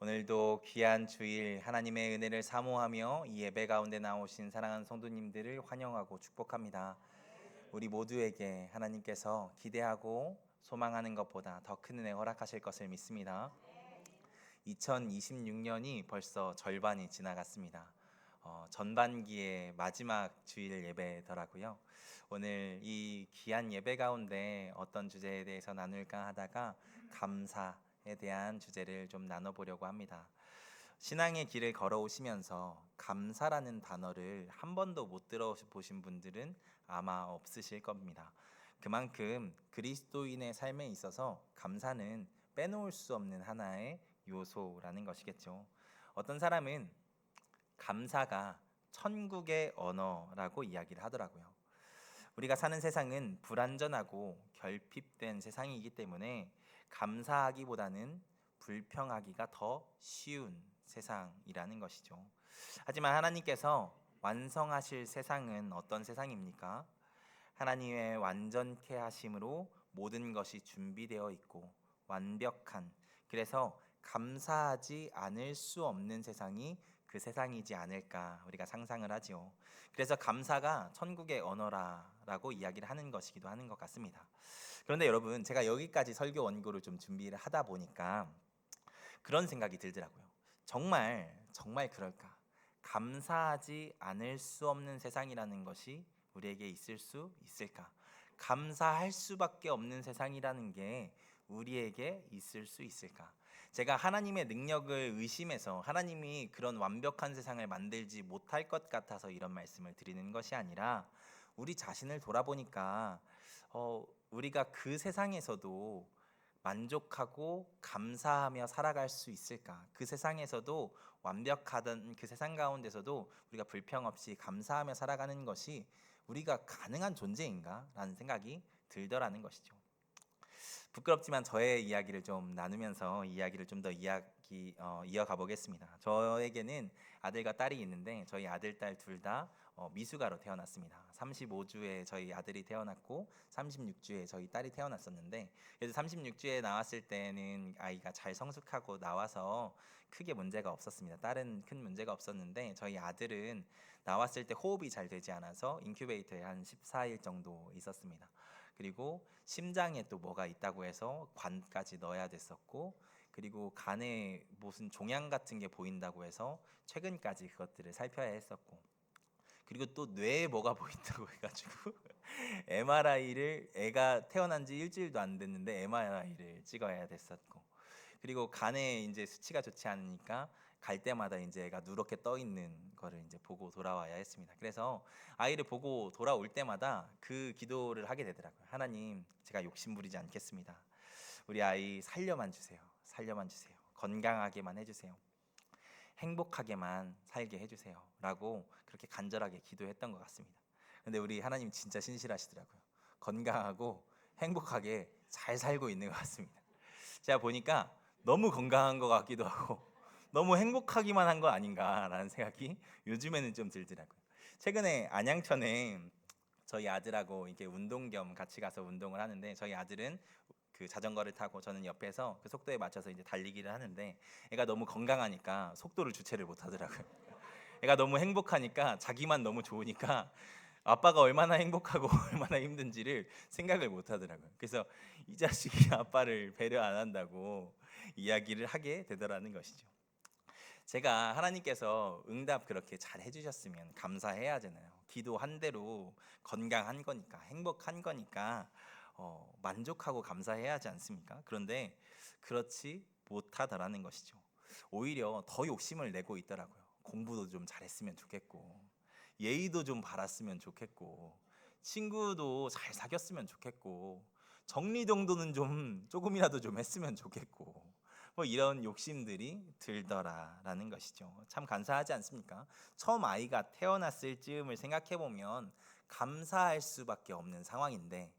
오늘도 귀한 주일 하나님의 은혜를 사모하며 이 예배 가운데 나오신 사랑하는 성도님들을 환영하고 축복합니다. 우리 모두에게 하나님께서 기대하고 소망하는 것보다 더 큰 은혜 허락하실 것을 믿습니다. 2026년이 벌써 절반이 지나갔습니다. 전반기의 마지막 주일 예배더라고요. 오늘 이 귀한 예배 가운데 어떤 주제에 대해서 나눌까 하다가 감사에 대한 주제를 좀 나눠보려고 합니다. 신앙의 길을 걸어오시면서 감사라는 단어를 한 번도 못 들어보신 분들은 아마 없으실 겁니다. 그만큼 그리스도인의 삶에 있어서 감사는 빼놓을 수 없는 하나의 요소라는 것이겠죠. 어떤 사람은 감사가 천국의 언어라고 이야기를 하더라고요. 우리가 사는 세상은 불완전하고 결핍된 세상이기 때문에 감사하기보다는 불평하기가 더 쉬운 세상이라는 것이죠. 하지만 하나님께서 완성하실 세상은 어떤 세상입니까? 하나님의 완전케 하심으로 모든 것이 준비되어 있고 완벽한, 그래서 감사하지 않을 수 없는 세상이 그 세상이지 않을까 우리가 상상을 하지요. 그래서 감사가 천국의 언어라고 이야기를 하는 것이기도 하는 것 같습니다. 그런데 여러분, 제가 여기까지 설교 원고를 좀 준비를 하다 보니까 그런 생각이 들더라고요. 정말 그럴까? 감사하지 않을 수 없는 세상이라는 것이 우리에게 있을 수 있을까? 감사할 수밖에 없는 세상이라는 게 우리에게 있을 수 있을까? 제가 하나님의 능력을 의심해서 하나님이 그런 완벽한 세상을 만들지 못할 것 같아서 이런 말씀을 드리는 것이 아니라, 우리 자신을 돌아보니까 우리가 그 세상에서도 만족하고 감사하며 살아갈 수 있을까? 그 세상에서도, 완벽하던 그 세상 가운데서도 우리가 불평 없이 감사하며 살아가는 것이 우리가 가능한 존재인가? 라는 생각이 들더라는 것이죠. 부끄럽지만 저의 이야기를 좀 나누면서 이야기를 좀 더 이어가 보겠습니다. 저에게는 아들과 딸이 있는데 저희 아들, 딸 둘 다 미숙아로 태어났습니다. 35주에 저희 아들이 태어났고 36주에 저희 딸이 태어났었는데, 그래서 36주에 나왔을 때는 아이가 잘 성숙하고 나와서 크게 문제가 없었습니다. 딸은 큰 문제가 없었는데 저희 아들은 나왔을 때 호흡이 잘 되지 않아서 인큐베이터에 한 14일 정도 있었습니다. 그리고 심장에 또 뭐가 있다고 해서 관까지 넣어야 됐었고, 그리고 간에 무슨 종양 같은 게 보인다고 해서 최근까지 그것들을 살펴야 했었고, 그리고 또 뇌에 뭐가 보인다고 해가지고 MRI를, 애가 태어난 지 일주일도 안 됐는데 MRI를 찍어야 됐었고, 그리고 간에 이제 수치가 좋지 않으니까 갈 때마다 이제 애가 누렇게 떠 있는 거를 이제 보고 돌아와야 했습니다. 그래서 아이를 보고 돌아올 때마다 그 기도를 하게 되더라고요. 하나님, 제가 욕심 부리지 않겠습니다. 우리 아이 살려만 주세요. 살려만 주세요. 건강하게만 해주세요. 행복하게만 살게 해주세요. 라고 그렇게 간절하게 기도했던 것 같습니다. 근데 우리 하나님 진짜 신실하시더라고요. 건강하고 행복하게 잘 살고 있는 것 같습니다. 제가 보니까 너무 건강한 것 같기도 하고 너무 행복하기만 한 거 아닌가라는 생각이 요즘에는 좀 들더라고요. 최근에 안양천에 저희 아들하고 이렇게 운동 겸 같이 가서 운동을 하는데, 저희 아들은 그 자전거를 타고 저는 옆에서 그 속도에 맞춰서 이제 달리기를 하는데, 애가 너무 건강하니까 속도를 주체를 못 하더라고요. 애가 너무 행복하니까, 자기만 너무 좋으니까 아빠가 얼마나 행복하고 얼마나 힘든지를 생각을 못 하더라고요. 그래서 이 자식이 아빠를 배려 안 한다고 이야기를 하게 되더라는 것이죠. 제가 하나님께서 응답 그렇게 잘 해주셨으면 감사해야 하잖아요. 기도한 대로 건강한 거니까, 행복한 거니까 만족하고 감사해야 하지 않습니까? 그런데 그렇지 못하더라는 것이죠. 오히려 더 욕심을 내고 있더라고요. 공부도 좀 잘했으면 좋겠고, 예의도 좀 바랐으면 좋겠고, 친구도 잘 사귀었으면 좋겠고, 정리정돈은 좀 조금이라도 좀 했으면 좋겠고, 뭐 이런 욕심들이 들더라라는 것이죠. 참 간사하지 않습니까? 처음 아이가 태어났을 즈음을 생각해 보면 감사할 수밖에 없는 상황인데,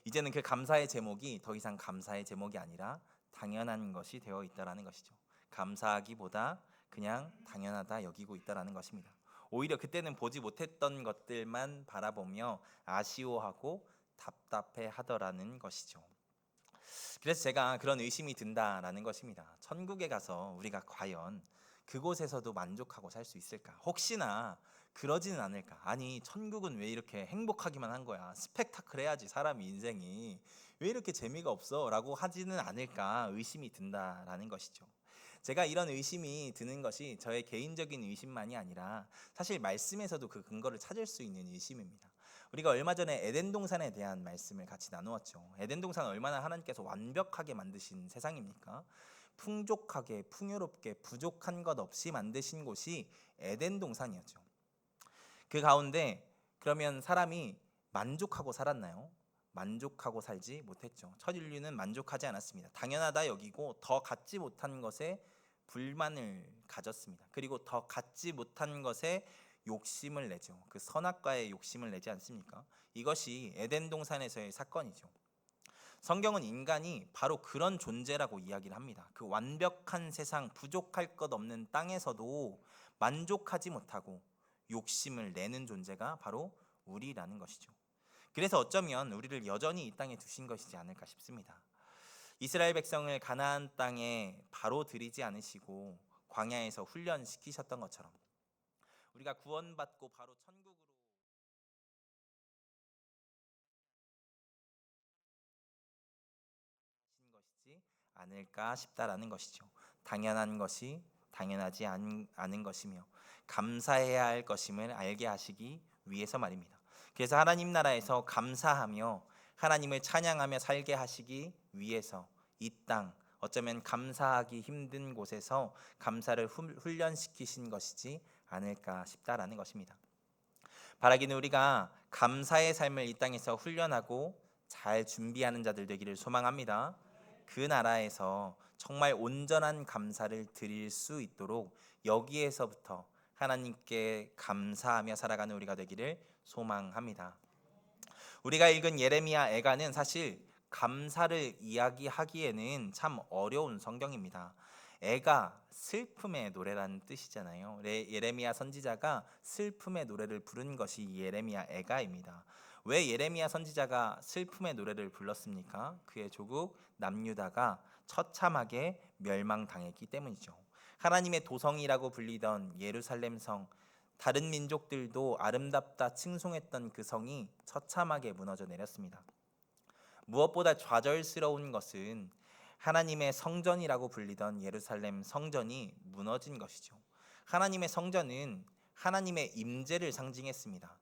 이제는 그 감사의 제목이 더 이상 감사의 제목이 아니라 당연한 것이 되어 있다라는 것이죠. 감사하기보다 그냥 당연하다 여기고 있다라는 것입니다. 오히려 그때는 보지 못했던 것들만 바라보며 아쉬워하고 답답해 하더라는 것이죠. 그래서 제가 그런 의심이 든다라는 것입니다. 천국에 가서 우리가 과연 그곳에서도 만족하고 살 수 있을까? 혹시나 그러지는 않을까? 아니, 천국은 왜 이렇게 행복하기만 한 거야? 스펙타클 해야지, 사람이 인생이. 왜 이렇게 재미가 없어? 라고 하지는 않을까 의심이 든다라는 것이죠. 제가 이런 의심이 드는 것이 저의 개인적인 의심만이 아니라 사실 말씀에서도 그 근거를 찾을 수 있는 의심입니다. 우리가 얼마 전에 에덴 동산에 대한 말씀을 같이 나누었죠. 에덴 동산은 얼마나 하나님께서 완벽하게 만드신 세상입니까? 풍족하게, 풍요롭게, 부족한 것 없이 만드신 곳이 에덴 동산이었죠. 그 가운데 그러면 사람이 만족하고 살았나요? 만족하고 살지 못했죠. 첫 인류는 만족하지 않았습니다. 당연하다 여기고 더 갖지 못한 것에 불만을 가졌습니다. 그리고 더 갖지 못한 것에 욕심을 내죠. 그 선악과에 욕심을 내지 않습니까? 이것이 에덴 동산에서의 사건이죠. 성경은 인간이 바로 그런 존재라고 이야기를 합니다. 그 완벽한 세상, 부족할 것 없는 땅에서도 만족하지 못하고 욕심을 내는 존재가 바로 우리라는 것이죠. 그래서 어쩌면 우리를 여전히 이 땅에 두신 것이지 않을까 싶습니다. 이스라엘 백성을 가나안 땅에 바로 들이지 않으시고 광야에서 훈련시키셨던 것처럼 우리가 구원받고 바로 천국으로 하신 것이지 않을까 싶다라는 것이죠. 당연한 것이 당연하지 않은 것이며 감사해야 할 것임을 알게 하시기 위해서 말입니다. 그래서 하나님 나라에서 감사하며 하나님을 찬양하며 살게 하시기 위해서 이 땅, 어쩌면 감사하기 힘든 곳에서 감사를 훈련시키신 것이지 않을까 싶다라는 것입니다. 바라기는 우리가 감사의 삶을 이 땅에서 훈련하고 잘 준비하는 자들 되기를 소망합니다. 그 나라에서 정말 온전한 감사를 드릴 수 있도록 여기에서부터 하나님께 감사하며 살아가는 우리가 되기를 소망합니다. 우리가 읽은 예레미야 애가는 사실 감사를 이야기하기에는 참 어려운 성경입니다. 애가 슬픔의 노래라는 뜻이잖아요. 예레미야 선지자가 슬픔의 노래를 부른 것이 예레미야 애가입니다. 왜 예레미야 선지자가 슬픔의 노래를 불렀습니까? 그의 조국 남유다가 처참하게 멸망당했기 때문이죠. 하나님의 도성이라고 불리던 예루살렘 성, 다른 민족들도 아름답다 칭송했던 그 성이 처참하게 무너져 내렸습니다. 무엇보다 좌절스러운 것은 하나님의 성전이라고 불리던 예루살렘 성전이 무너진 것이죠. 하나님의 성전은 하나님의 임재를 상징했습니다.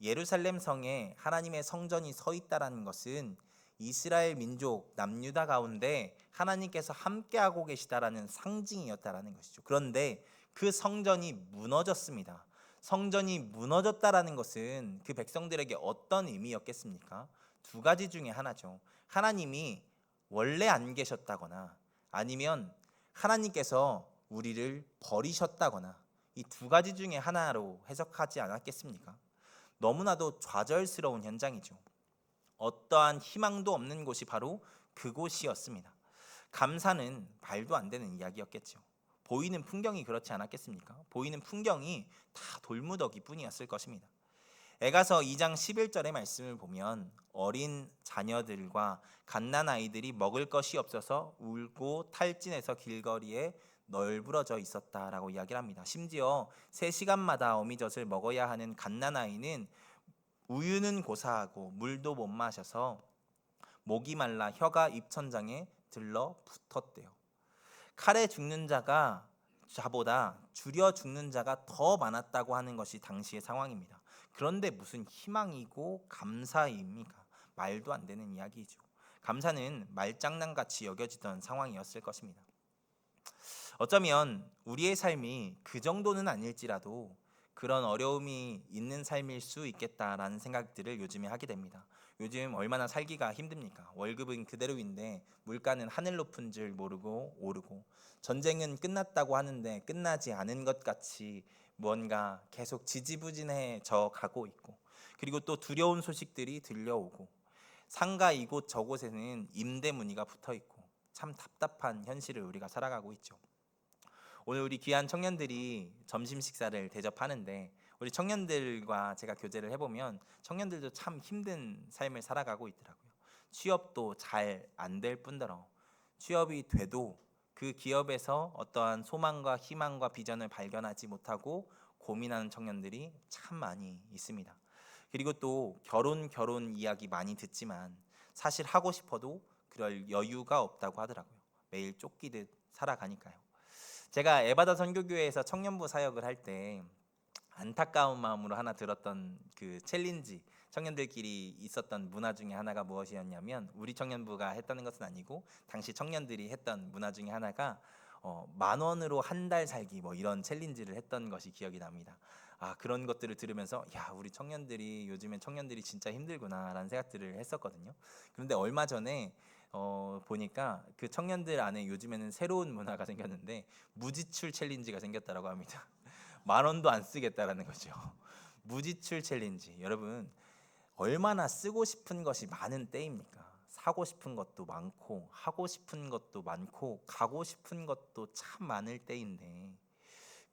예루살렘 성에 하나님의 성전이 서 있다라는 것은 이스라엘 민족 남유다 가운데 하나님께서 함께하고 계시다라는 상징이었다라는 것이죠. 그런데 그 성전이 무너졌습니다. 성전이 무너졌다라는 것은 그 백성들에게 어떤 의미였겠습니까? 두 가지 중에 하나죠. 하나님이 원래 안 계셨다거나 아니면 하나님께서 우리를 버리셨다거나 이 두 가지 중에 하나로 해석하지 않았겠습니까? 너무나도 좌절스러운 현장이죠. 어떠한 희망도 없는 곳이 바로 그곳이었습니다. 감사는 말도 안 되는 이야기였겠죠. 보이는 풍경이 그렇지 않았겠습니까? 보이는 풍경이 다 돌무더기 뿐이었을 것입니다. 에가서 2장 11절의 말씀을 보면 어린 자녀들과 갓난아이들이 먹을 것이 없어서 울고 탈진해서 길거리에 널브러져 있었다라고 이야기를 합니다. 심지어 3시간마다 어미젖을 먹어야 하는 갓난아이는 우유는 고사하고 물도 못 마셔서 목이 말라 혀가 입천장에 들러 붙었대요. 칼에 죽는 자보다 줄여 죽는 자가 더 많았다고 하는 것이 당시의 상황입니다. 그런데 무슨 희망이고 감사입니까? 말도 안 되는 이야기죠. 감사는 말장난같이 여겨지던 상황이었을 것입니다. 어쩌면 우리의 삶이 그 정도는 아닐지라도 그런 어려움이 있는 삶일 수 있겠다라는 생각들을 요즘에 하게 됩니다. 요즘 얼마나 살기가 힘듭니까? 월급은 그대로인데 물가는 하늘 높은 줄 모르고 오르고, 전쟁은 끝났다고 하는데 끝나지 않은 것 같이 뭔가 계속 지지부진해져 가고 있고, 그리고 또 두려운 소식들이 들려오고, 상가 이곳 저곳에는 임대 문의가 붙어 있고, 참 답답한 현실을 우리가 살아가고 있죠. 오늘 우리 귀한 청년들이 점심 식사를 대접하는데, 우리 청년들과 제가 교제를 해보면 청년들도 참 힘든 삶을 살아가고 있더라고요. 취업도 잘 안 될 뿐더러 취업이 돼도 그 기업에서 어떠한 소망과 희망과 비전을 발견하지 못하고 고민하는 청년들이 참 많이 있습니다. 그리고 또 결혼 이야기 많이 듣지만 사실 하고 싶어도 그럴 여유가 없다고 하더라고요. 매일 쫓기듯 살아가니까요. 제가 에바다 선교교회에서 청년부 사역을 할 때 안타까운 마음으로 하나 들었던 그 챌린지, 청년들끼리 있었던 문화 중에 하나가 무엇이었냐면, 우리 청년부가 했다는 것은 아니고 당시 청년들이 했던 문화 중에 하나가 10,000원으로 한 달 살기, 뭐 이런 챌린지를 했던 것이 기억이 납니다. 그런 것들을 들으면서 야, 우리 청년들이 요즘엔 청년들이 진짜 힘들구나라는 생각들을 했었거든요. 그런데 얼마 전에 보니까 그 청년들 안에 요즘에는 새로운 문화가 생겼는데 무지출 챌린지가 생겼다라고 합니다. 10,000원도 안 쓰겠다라는 거죠. 무지출 챌린지. 여러분, 얼마나 쓰고 싶은 것이 많은 때입니까? 사고 싶은 것도 많고 하고 싶은 것도 많고 가고 싶은 것도 참 많을 때인데,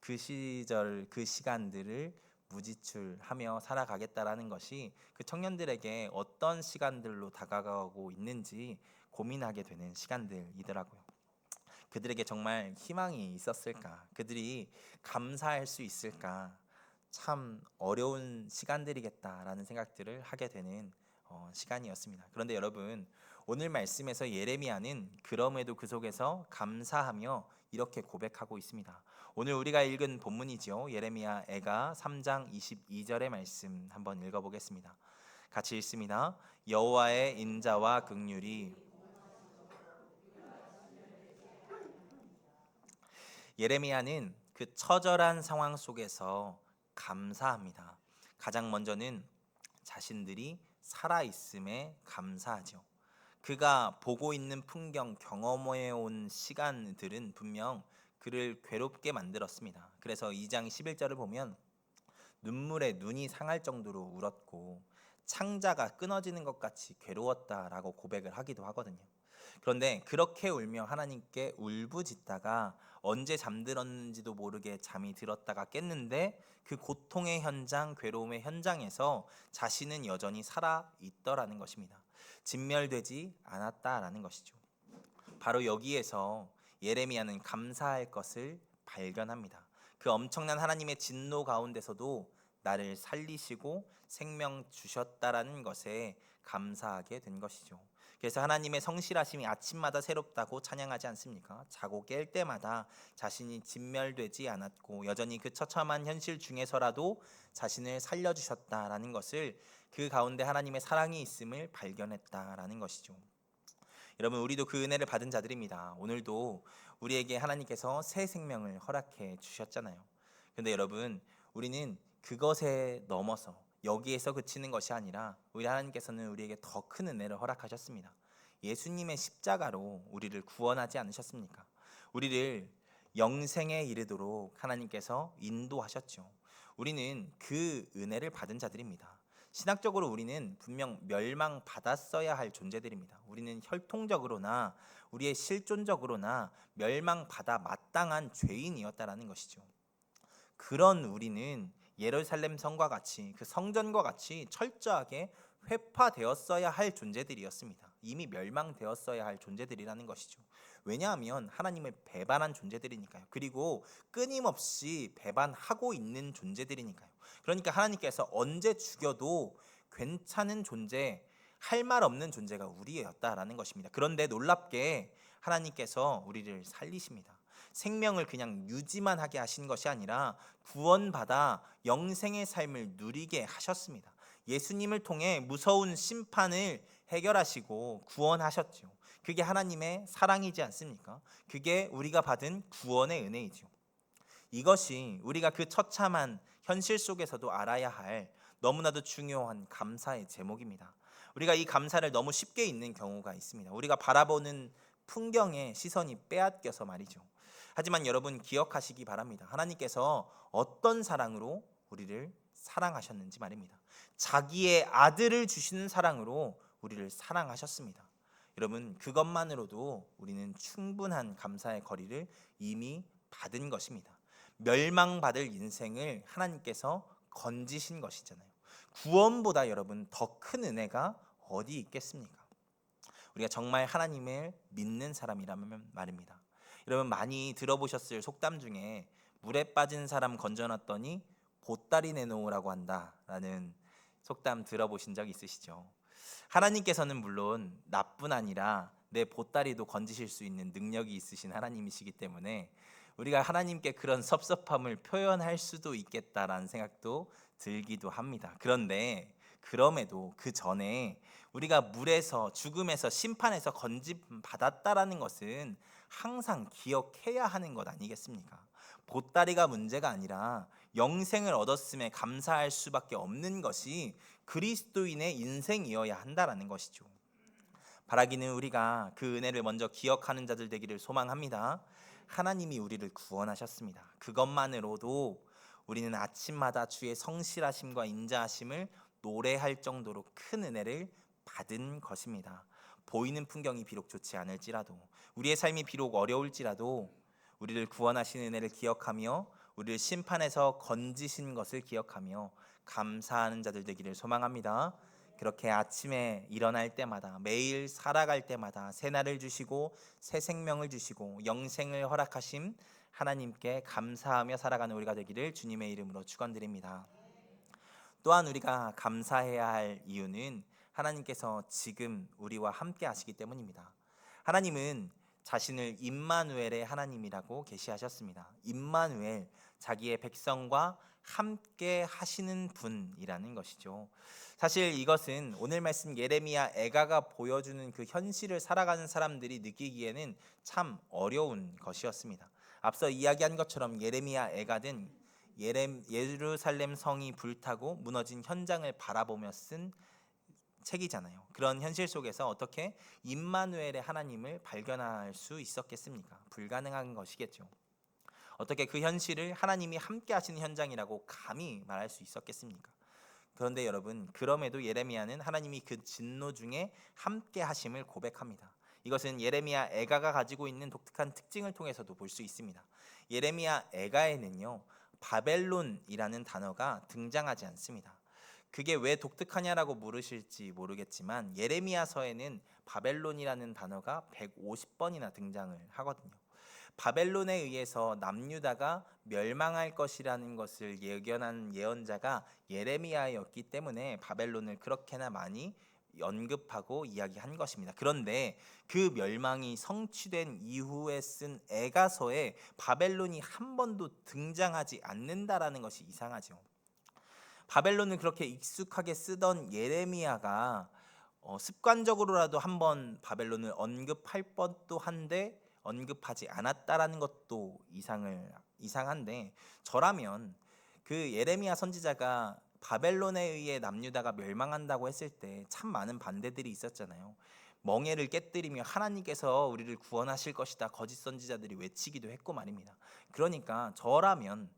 그 시절 그 시간들을 무지출하며 살아가겠다라는 것이 그 청년들에게 어떤 시간들로 다가가고 있는지 고민하게 되는 시간들이더라고요. 그들에게 정말 희망이 있었을까? 그들이 감사할 수 있을까? 참 어려운 시간들이겠다라는 생각들을 하게 되는 시간이었습니다. 그런데 여러분, 오늘 말씀에서 예레미야는 그럼에도 그 속에서 감사하며 이렇게 고백하고 있습니다. 오늘 우리가 읽은 본문이죠. 예레미야 애가 3장 22절의 말씀 한번 읽어보겠습니다. 같이 읽습니다. 여호와의 인자와 긍휼이. 예레미야는 그 처절한 상황 속에서 감사합니다. 가장 먼저는 자신들이 살아 있음에 감사하죠. 그가 보고 있는 풍경, 경험해 온 시간들은 분명 그를 괴롭게 만들었습니다. 그래서 2장 11절을 보면 눈물에 눈이 상할 정도로 울었고 창자가 끊어지는 것 같이 괴로웠다라고 고백을 하기도 하거든요. 그런데 그렇게 울며 하나님께 울부짖다가 언제 잠들었는지도 모르게 잠이 들었다가 깼는데, 그 고통의 현장, 괴로움의 현장에서 자신은 여전히 살아 있더라는 것입니다. 진멸되지 않았다라는 것이죠. 바로 여기에서 예레미야는 감사할 것을 발견합니다. 그 엄청난 하나님의 진노 가운데서도 나를 살리시고 생명 주셨다라는 것에 감사하게 된 것이죠. 그래서 하나님의 성실하심이 아침마다 새롭다고 찬양하지 않습니까? 자고 깰 때마다 자신이 진멸되지 않았고 여전히 그 처참한 현실 중에서라도 자신을 살려주셨다라는 것을, 그 가운데 하나님의 사랑이 있음을 발견했다라는 것이죠. 여러분, 우리도 그 은혜를 받은 자들입니다. 오늘도 우리에게 하나님께서 새 생명을 허락해 주셨잖아요. 그런데 여러분, 우리는 그것에 넘어서 여기에서 그치는 것이 아니라 우리 하나님께서는 우리에게 더 큰 은혜를 허락하셨습니다. 예수님의 십자가로 우리를 구원하지 않으셨습니까? 우리를 영생에 이르도록 하나님께서 인도하셨죠. 우리는 그 은혜를 받은 자들입니다. 신학적으로 우리는 분명 멸망받았어야 할 존재들입니다. 우리는 혈통적으로나 우리의 실존적으로나 멸망받아 마땅한 죄인이었다라는 것이죠. 그런 우리는 예루살렘 성과 같이, 그 성전과 같이 철저하게 회파되었어야 할 존재들이었습니다. 이미 멸망되었어야 할 존재들이라는 것이죠. 왜냐하면 하나님을 배반한 존재들이니까요. 그리고 끊임없이 배반하고 있는 존재들이니까요. 그러니까 하나님께서 언제 죽여도 괜찮은 존재, 할 말 없는 존재가 우리였다라는 것입니다. 그런데 놀랍게 하나님께서 우리를 살리십니다. 생명을 그냥 유지만 하게 하신 것이 아니라 구원받아 영생의 삶을 누리게 하셨습니다. 예수님을 통해 무서운 심판을 해결하시고 구원하셨죠. 그게 하나님의 사랑이지 않습니까? 그게 우리가 받은 구원의 은혜이죠. 이것이 우리가 그 처참한 현실 속에서도 알아야 할 너무나도 중요한 감사의 제목입니다. 우리가 이 감사를 너무 쉽게 잊는 경우가 있습니다. 우리가 바라보는 풍경의 시선이 빼앗겨서 말이죠. 하지만 여러분, 기억하시기 바랍니다. 하나님께서 어떤 사랑으로 우리를 사랑하셨는지 말입니다. 자기의 아들을 주시는 사랑으로 우리를 사랑하셨습니다. 여러분, 그것만으로도 우리는 충분한 감사의 거리를 이미 받은 것입니다. 멸망받을 인생을 하나님께서 건지신 것이잖아요. 구원보다 여러분 더 큰 은혜가 어디 있겠습니까? 우리가 정말 하나님을 믿는 사람이라면 말입니다. 여러분 많이 들어보셨을 속담 중에 물에 빠진 사람 건져놨더니 보따리 내놓으라고 한다라는 속담 들어보신 적 있으시죠? 하나님께서는 물론 나뿐 아니라 내 보따리도 건지실 수 있는 능력이 있으신 하나님이시기 때문에 우리가 하나님께 그런 섭섭함을 표현할 수도 있겠다라는 생각도 들기도 합니다. 그런데 그럼에도 그 전에 우리가 물에서 죽음에서 심판에서 건짐 받았다라는 것은 항상 기억해야 하는 것 아니겠습니까? 보따리가 문제가 아니라 영생을 얻었음에 감사할 수밖에 없는 것이 그리스도인의 인생이어야 한다라는 것이죠. 바라기는 우리가 그 은혜를 먼저 기억하는 자들 되기를 소망합니다. 하나님이 우리를 구원하셨습니다. 그것만으로도 우리는 아침마다 주의 성실하심과 인자하심을 노래할 정도로 큰 은혜를 받은 것입니다. 보이는 풍경이 비록 좋지 않을지라도, 우리의 삶이 비록 어려울지라도 우리를 구원하신 은혜를 기억하며 우리를 심판에서 건지신 것을 기억하며 감사하는 자들 되기를 소망합니다. 그렇게 아침에 일어날 때마다, 매일 살아갈 때마다 새날을 주시고 새 생명을 주시고 영생을 허락하심 하나님께 감사하며 살아가는 우리가 되기를 주님의 이름으로 축원드립니다. 또한 우리가 감사해야 할 이유는 하나님께서 지금 우리와 함께 하시기 때문입니다. 하나님은 자신을 임마누엘의 하나님이라고 계시하셨습니다. 임마누엘, 자기의 백성과 함께 하시는 분이라는 것이죠. 사실 이것은 오늘 말씀 예레미야 애가가 보여주는 그 현실을 살아가는 사람들이 느끼기에는 참 어려운 것이었습니다. 앞서 이야기한 것처럼 예레미야 애가는 예루살렘 성이 불타고 무너진 현장을 바라보며 쓴 책이잖아요. 그런 현실 속에서 어떻게 임마누엘의 하나님을 발견할 수 있었겠습니까? 불가능한 것이겠죠. 어떻게 그 현실을 하나님이 함께 하시는 현장이라고 감히 말할 수 있었겠습니까? 그런데 여러분, 그럼에도 예레미야는 하나님이 그 진노 중에 함께 하심을 고백합니다. 이것은 예레미야 애가가 가지고 있는 독특한 특징을 통해서도 볼 수 있습니다. 예레미야 애가에는요, 바벨론이라는 단어가 등장하지 않습니다. 그게 왜 독특하냐라고 물으실지 모르겠지만 예레미야서에는 바벨론이라는 단어가 150번이나 등장을 하거든요. 바벨론에 의해서 남유다가 멸망할 것이라는 것을 예견한 예언자가 예레미야였기 때문에 바벨론을 그렇게나 많이 언급하고 이야기한 것입니다. 그런데 그 멸망이 성취된 이후에 쓴 애가서에 바벨론이 한 번도 등장하지 않는다라는 것이 이상하죠. 바벨론을 그렇게 익숙하게 쓰던 예레미야가 습관적으로라도 한번 바벨론을 언급할 법도 한데 언급하지 않았다라는 것도 이상한데, 저라면 그 예레미야 선지자가 바벨론에 의해 남유다가 멸망한다고 했을 때 참 많은 반대들이 있었잖아요. 멍에를 깨뜨리며 하나님께서 우리를 구원하실 것이다 거짓 선지자들이 외치기도 했고 말입니다. 그러니까 저라면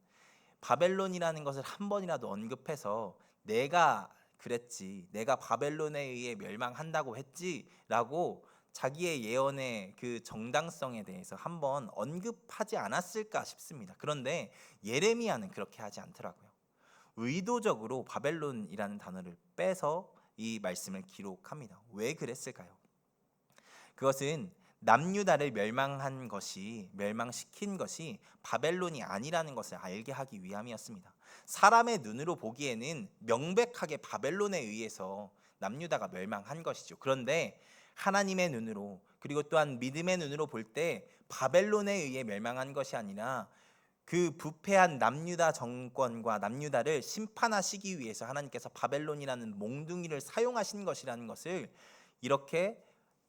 바벨론이라는 것을 한 번이라도 언급해서 내가 그랬지, 내가 바벨론에 의해 멸망한다고 했지라고 자기의 예언의 그 정당성에 대해서 한번 언급하지 않았을까 싶습니다. 그런데 예레미야는 그렇게 하지 않더라고요. 의도적으로 바벨론이라는 단어를 빼서 이 말씀을 기록합니다. 왜 그랬을까요? 그것은 남유다를 멸망시킨 것이 바벨론이 아니라는 것을 알게 하기 위함이었습니다. 사람의 눈으로 보기에는 명백하게 바벨론에 의해서 남유다가 멸망한 것이죠. 그런데 하나님의 눈으로, 그리고 또한 믿음의 눈으로 볼 때 바벨론에 의해 멸망한 것이 아니라 그 부패한 남유다 정권과 남유다를 심판하시기 위해서 하나님께서 바벨론이라는 몽둥이를 사용하신 것이라는 것을 이렇게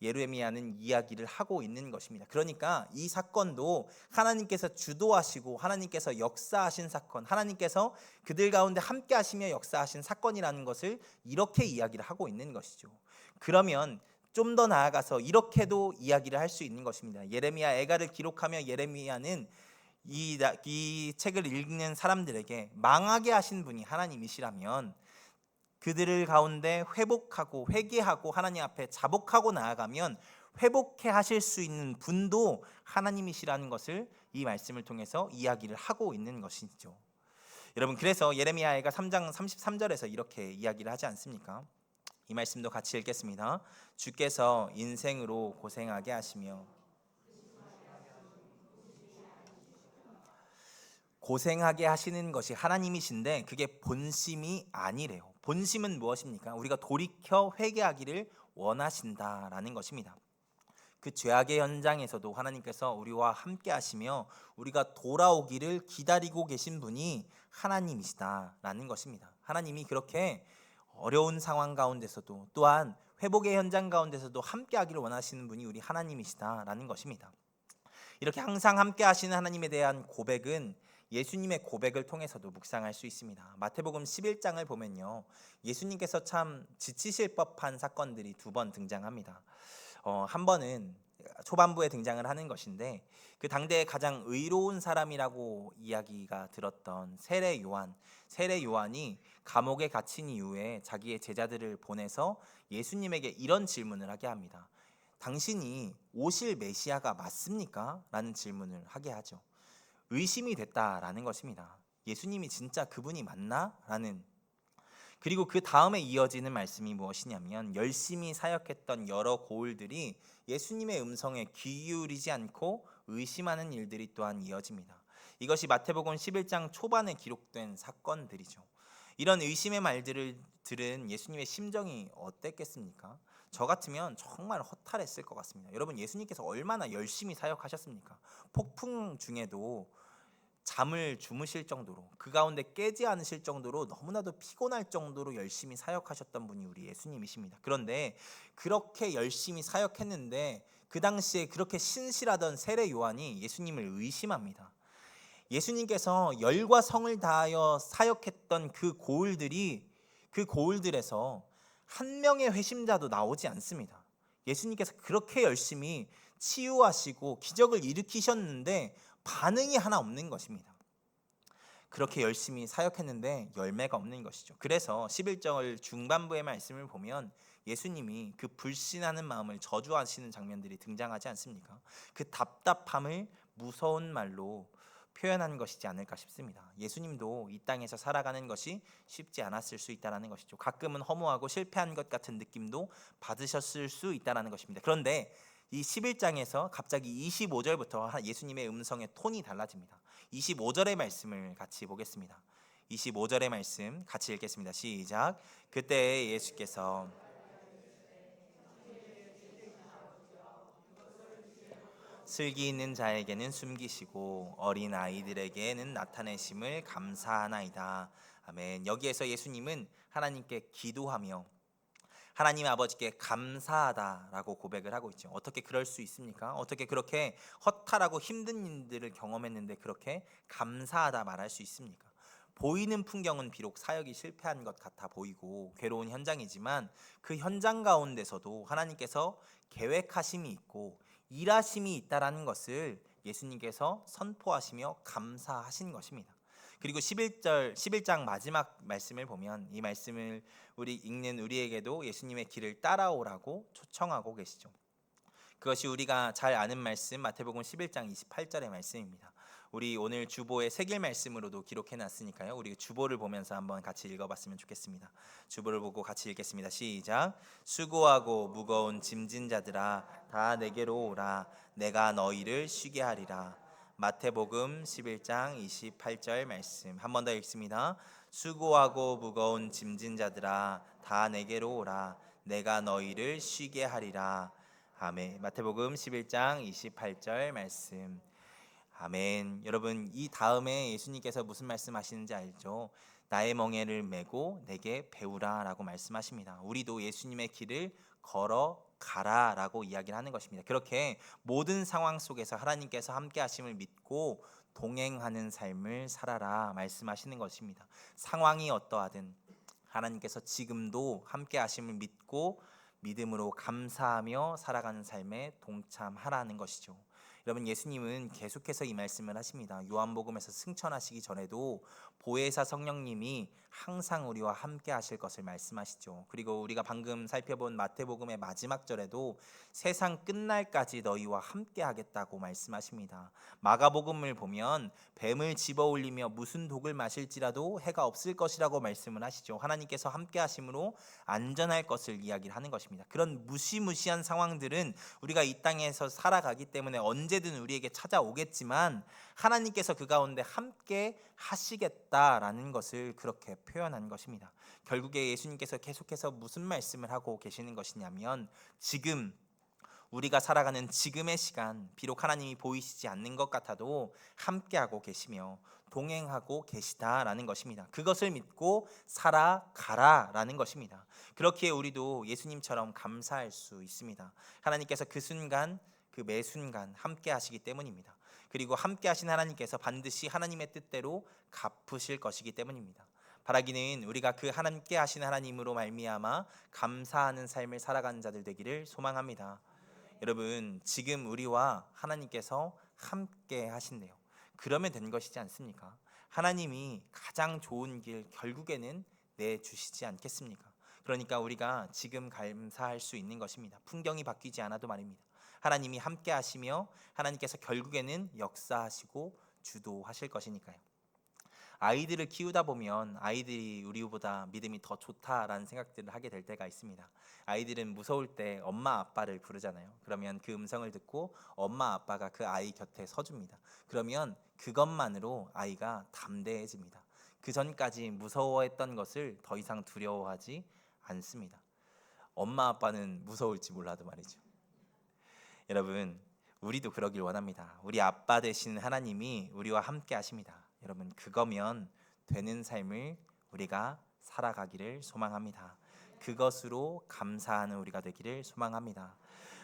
예레미야는 이야기를 하고 있는 것입니다. 그러니까 이 사건도 하나님께서 주도하시고 하나님께서 역사하신 사건, 하나님께서 그들 가운데 함께 하시며 역사하신 사건이라는 것을 이렇게 이야기를 하고 있는 것이죠. 그러면 좀 더 나아가서 이렇게도 이야기를 할 수 있는 것입니다. 예레미야 애가를 기록하며 예레미야는 이 책을 읽는 사람들에게 망하게 하신 분이 하나님이시라면 그들을 가운데 회복하고 회개하고 하나님 앞에 자복하고 나아가면 회복해 하실 수 있는 분도 하나님이시라는 것을 이 말씀을 통해서 이야기를 하고 있는 것이죠. 여러분, 그래서 예레미야가 3장 33절에서 이렇게 이야기를 하지 않습니까? 이 말씀도 같이 읽겠습니다. 주께서 인생으로 고생하게 하시며, 고생하게 하시는 것이 하나님이신데 그게 본심이 아니래요. 본심은 무엇입니까? 우리가 돌이켜 회개하기를 원하신다라는 것입니다. 그 죄악의 현장에서도 하나님께서 우리와 함께 하시며 우리가 돌아오기를 기다리고 계신 분이 하나님이시다라는 것입니다. 하나님이 그렇게 어려운 상황 가운데서도, 또한 회복의 현장 가운데서도 함께 하기를 원하시는 분이 우리 하나님이시다라는 것입니다. 이렇게 항상 함께 하시는 하나님에 대한 고백은 예수님의 고백을 통해서도 묵상할 수 있습니다. 마태복음 11장을 보면요, 예수님께서 참 지치실 법한 사건들이 두 번 등장합니다. 한 번은 초반부에 등장을 하는 것인데, 그 당대에 가장 의로운 사람이라고 이야기가 들었던 세례 요한이 감옥에 갇힌 이후에 자기의 제자들을 보내서 예수님에게 이런 질문을 하게 합니다. 당신이 오실 메시아가 맞습니까? 라는 질문을 하게 하죠. 의심이 됐다라는 것입니다. 예수님이 진짜 그분이 맞나? 라는. 그리고 그 다음에 이어지는 말씀이 무엇이냐면, 열심히 사역했던 여러 고을들이 예수님의 음성에 귀 기울이지 않고 의심하는 일들이 또한 이어집니다. 이것이 마태복음 11장 초반에 기록된 사건들이죠. 이런 의심의 말들을 들은 예수님의 심정이 어땠겠습니까? 저 같으면 정말 허탈했을 것 같습니다. 여러분, 예수님께서 얼마나 열심히 사역하셨습니까? 폭풍 중에도 잠을 주무실 정도로, 그 가운데 깨지 않으실 정도로, 너무나도 피곤할 정도로 열심히 사역하셨던 분이 우리 예수님이십니다. 그런데 그렇게 열심히 사역했는데 그 당시에 그렇게 신실하던 세례 요한이 예수님을 의심합니다. 예수님께서 열과 성을 다하여 사역했던 그 고을들에서 한 명의 회심자도 나오지 않습니다. 예수님께서 그렇게 열심히 치유하시고 기적을 일으키셨는데 반응이 하나 없는 것입니다. 그렇게 열심히 사역했는데 열매가 없는 것이죠. 그래서 11절 중반부의 말씀을 보면 예수님이 그 불신하는 마음을 저주하시는 장면들이 등장하지 않습니까? 그 답답함을 무서운 말로 표현한 것이지 않을까 싶습니다. 예수님도 이 땅에서 살아가는 것이 쉽지 않았을 수 있다는 것이죠. 가끔은 허무하고 실패한 것 같은 느낌도 받으셨을 수 있다는 것입니다. 그런데 이 11장에서 갑자기 25절부터 예수님의 음성의 톤이 달라집니다. 25절의 말씀을 같이 보겠습니다. 25절의 말씀 같이 읽겠습니다. 시작. 그때 예수께서 슬기 있는 자에게는 숨기시고 어린 아이들에게는 나타내심을 감사하나이다. 아멘. 여기에서 예수님은 하나님께 기도하며 하나님 아버지께 감사하다라고 고백을 하고 있죠. 어떻게 그럴 수 있습니까? 어떻게 그렇게 허탈하고 힘든 일들을 경험했는데 그렇게 감사하다 말할 수 있습니까? 보이는 풍경은 비록 사역이 실패한 것 같아 보이고 괴로운 현장이지만 그 현장 가운데서도 하나님께서 계획하심이 있고 일하심이 있다라는 것을 예수님께서 선포하시며 감사하신 것입니다. 그리고 11장 마지막 말씀을 보면 이 말씀을 읽는 우리에게도 예수님의 길을 따라오라고 초청하고 계시죠. 그것이 우리가 잘 아는 말씀 마태복음 11장 28절의 말씀입니다. 우리 오늘 주보의 새길 말씀으로도 기록해 놨으니까요. 우리 주보를 보면서 한번 같이 읽어봤으면 좋겠습니다. 주보를 보고 같이 읽겠습니다. 시작. 수고하고 무거운 짐진 자들아 다 내게로 오라. 내가 너희를 쉬게 하리라. 마태복음 11장 28절 말씀 한 번 더 읽습니다. 수고하고 무거운 짐진 자들아 다 내게로 오라. 내가 너희를 쉬게 하리라. 아멘. 마태복음 11장 28절 말씀. 아멘. 여러분, 이 다음에 예수님께서 무슨 말씀하시는지 알죠? 나의 멍에를 메고 내게 배우라라고 말씀하십니다. 우리도 예수님의 길을 걸어가라라고 이야기를 하는 것입니다. 그렇게 모든 상황 속에서 하나님께서 함께 하심을 믿고 동행하는 삶을 살아라 말씀하시는 것입니다. 상황이 어떠하든 하나님께서 지금도 함께 하심을 믿고 믿음으로 감사하며 살아가는 삶에 동참하라는 것이죠. 여러분, 예수님은 계속해서 이 말씀을 하십니다. 요한복음에서 승천하시기 전에도 보혜사 성령님이 항상 우리와 함께 하실 것을 말씀하시죠. 그리고 우리가 방금 살펴본 마태복음의 마지막 절에도 세상 끝날까지 너희와 함께 하겠다고 말씀하십니다. 마가복음을 보면 뱀을 집어올리며 무슨 독을 마실지라도 해가 없을 것이라고 말씀을 하시죠. 하나님께서 함께 하심으로 안전할 것을 이야기를 하는 것입니다. 그런 무시무시한 상황들은 우리가 이 땅에서 살아가기 때문에 언제든 우리에게 찾아오겠지만 하나님께서 그 가운데 함께 하시겠다라는 것을 그렇게 표현한 것입니다. 결국에 예수님께서 계속해서 무슨 말씀을 하고 계시는 것이냐면, 지금 우리가 살아가는 지금의 시간, 비록 하나님이 보이시지 않는 것 같아도 함께하고 계시며 동행하고 계시다라는 것입니다. 그것을 믿고 살아가라라는 것입니다. 그렇기에 우리도 예수님처럼 감사할 수 있습니다. 하나님께서 그 순간, 그 매 순간 함께 하시기 때문입니다. 그리고 함께 하신 하나님께서 반드시 하나님의 뜻대로 갚으실 것이기 때문입니다. 바라기는 우리가 그 함께 하신 하나님으로 말미암아 감사하는 삶을 살아가는 자들 되기를 소망합니다. 여러분, 지금 우리와 하나님께서 함께 하신대요. 그러면 된 것이지 않습니까? 하나님이 가장 좋은 길 결국에는 내주시지 않겠습니까? 그러니까 우리가 지금 감사할 수 있는 것입니다. 풍경이 바뀌지 않아도 말입니다. 하나님이 함께 하시며 하나님께서 결국에는 역사하시고 주도하실 것이니까요. 아이들을 키우다 보면 아이들이 우리보다 믿음이 더 좋다라는 생각들을 하게 될 때가 있습니다. 아이들은 무서울 때 엄마 아빠를 부르잖아요. 그러면 그 음성을 듣고 엄마 아빠가 그 아이 곁에 서줍니다. 그러면 그것만으로 아이가 담대해집니다. 그 전까지 무서워했던 것을 더 이상 두려워하지 않습니다. 엄마 아빠는 무서울지 몰라도 말이죠. 여러분, 우리도 그러길 원합니다. 우리 아빠 되시는 하나님이 우리와 함께 하십니다. 여러분, 그거면 되는 삶을 우리가 살아가기를 소망합니다. 그것으로 감사하는 우리가 되기를 소망합니다.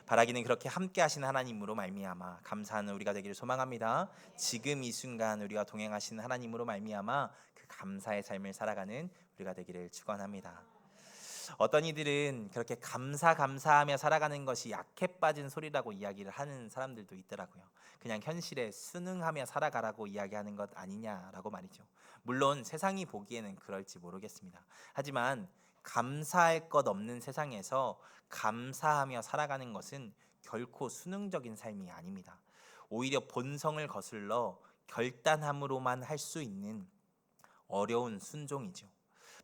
바라기는 그렇게 함께 하시는 하나님으로 말미암아 감사하는 우리가 되기를 소망합니다. 지금 이 순간 우리가 동행하시는 하나님으로 말미암아 그 감사의 삶을 살아가는 우리가 되기를 축원합니다. 어떤 이들은 그렇게 감사하며 살아가는 것이 약해 빠진 소리라고 이야기를 하는 사람들도 있더라고요. 그냥 현실에 순응하며 살아가라고 이야기하는 것 아니냐라고 말이죠. 물론 세상이 보기에는 그럴지 모르겠습니다. 하지만 감사할 것 없는 세상에서 감사하며 살아가는 것은 결코 순응적인 삶이 아닙니다. 오히려 본성을 거슬러 결단함으로만 할 수 있는 어려운 순종이죠.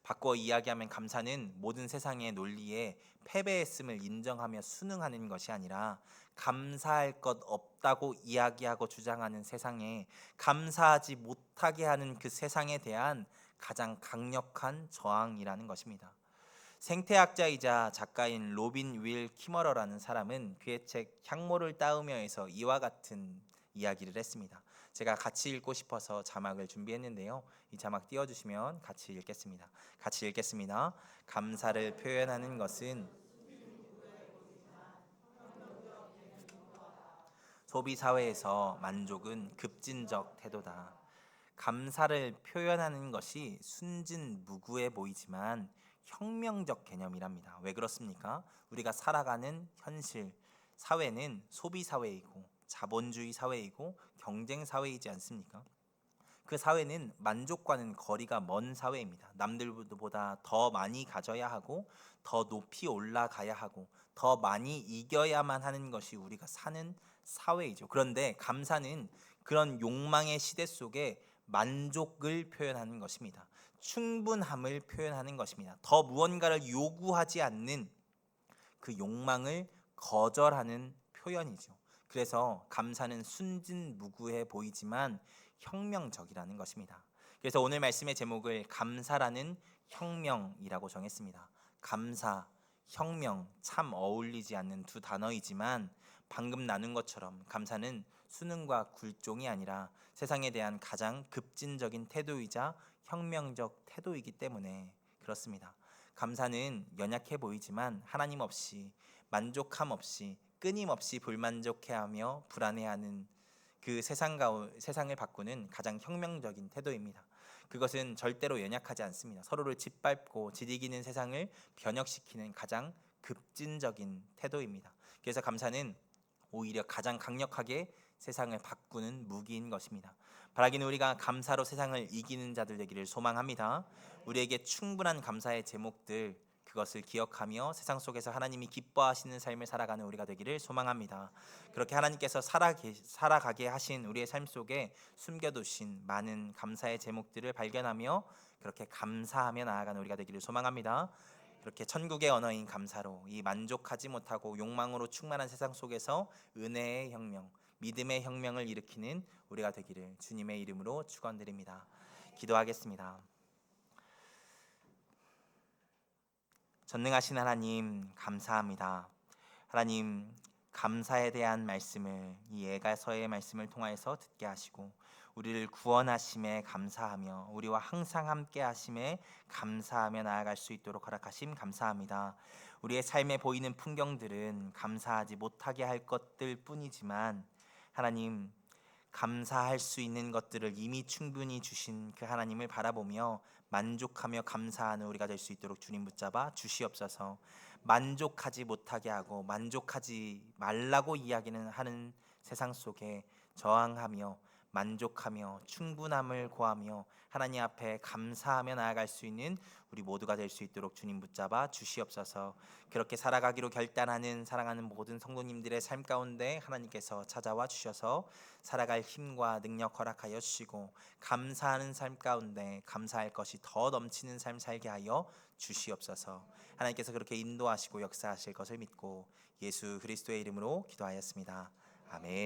바꿔 이야기하면 감사는 모든 세상의 논리에 패배했음을 인정하며 순응하는 것이 아니라 감사할 것 없다고 이야기하고 주장하는 세상에 감사하지 못하게 하는 그 세상에 대한 가장 강력한 저항이라는 것입니다. 생태학자이자 작가인 로빈 윌 키머러라는 사람은 그의 책 향모를 따으며에서 이와 같은 이야기를 했습니다. 제가 같이 읽고 싶어서 자막을 준비했는데요. 이 자막 띄워주시면 같이 읽겠습니다. 같이 읽겠습니다. 감사를 표현하는 것은 소비 사회에서 만족은 급진적 태도다. 감사를 표현하는 것이 순진무구해 보이지만 혁명적 개념이랍니다. 왜 그렇습니까? 우리가 살아가는 현실 사회는 소비 사회이고 자본주의 사회이고 경쟁 사회이지 않습니까? 그 사회는 만족과는 거리가 먼 사회입니다. 남들보다 더 많이 가져야 하고 더 높이 올라가야 하고 더 많이 이겨야만 하는 것이 우리가 사는 사회이죠. 그런데 감사는 그런 욕망의 시대 속에 만족을 표현하는 것입니다. 충분함을 표현하는 것입니다. 더 무언가를 요구하지 않는 그 욕망을 거절하는 표현이죠. 그래서 감사는 순진무구해 보이지만 혁명적이라는 것입니다. 그래서 오늘 말씀의 제목을 감사라는 혁명이라고 정했습니다. 감사, 혁명 참 어울리지 않는 두 단어이지만 방금 나눈 것처럼 감사는 수능과 굴종이 아니라 세상에 대한 가장 급진적인 태도이자 혁명적 태도이기 때문에 그렇습니다. 감사는 연약해 보이지만 하나님 없이 만족함 없이 끊임없이 불만족해하며 불안해하는 그 세상을 바꾸는 가장 혁명적인 태도입니다. 그것은 절대로 연약하지 않습니다. 서로를 짓밟고 지리기는 세상을 변혁시키는 가장 급진적인 태도입니다. 그래서 감사는 오히려 가장 강력하게 세상을 바꾸는 무기인 것입니다. 바라기는 우리가 감사로 세상을 이기는 자들 되기를 소망합니다. 우리에게 충분한 감사의 제목들, 그것을 기억하며 세상 속에서 하나님이 기뻐하시는 삶을 살아가는 우리가 되기를 소망합니다. 그렇게 하나님께서 살아가게 하신 우리의 삶 속에 숨겨두신 많은 감사의 제목들을 발견하며 그렇게 감사하며 나아가는 우리가 되기를 소망합니다. 그렇게 천국의 언어인 감사로 이 만족하지 못하고 욕망으로 충만한 세상 속에서 은혜의 혁명, 믿음의 혁명을 일으키는 우리가 되기를 주님의 이름으로 축원드립니다. 기도하겠습니다. 전능하신 하나님, 감사합니다. 하나님, 감사에 대한 말씀을 이 예가서의 말씀을 통하여서 듣게 하시고 우리를 구원하심에 감사하며 우리와 항상 함께 하심에 감사하며 나아갈 수 있도록 허락하심 감사합니다. 우리의 삶에 보이는 풍경들은 감사하지 못하게 할 것들 뿐이지만 하나님, 감사할 수 있는 것들을 이미 충분히 주신 그 하나님을 바라보며 만족하며 감사하는 우리가 될 수 있도록 주님 붙잡아 주시옵소서. 만족하지 못하게 하고 만족하지 말라고 이야기는 하는 세상 속에 저항하며 만족하며 충분함을 구하며 하나님 앞에 감사하며 나아갈 수 있는 우리 모두가 될 수 있도록 주님 붙잡아 주시옵소서. 그렇게 살아가기로 결단하는 사랑하는 모든 성도님들의 삶 가운데 하나님께서 찾아와 주셔서 살아갈 힘과 능력 허락하여 주시고 감사하는 삶 가운데 감사할 것이 더 넘치는 삶 살게 하여 주시옵소서. 하나님께서 그렇게 인도하시고 역사하실 것을 믿고 예수 그리스도의 이름으로 기도하였습니다. 아멘.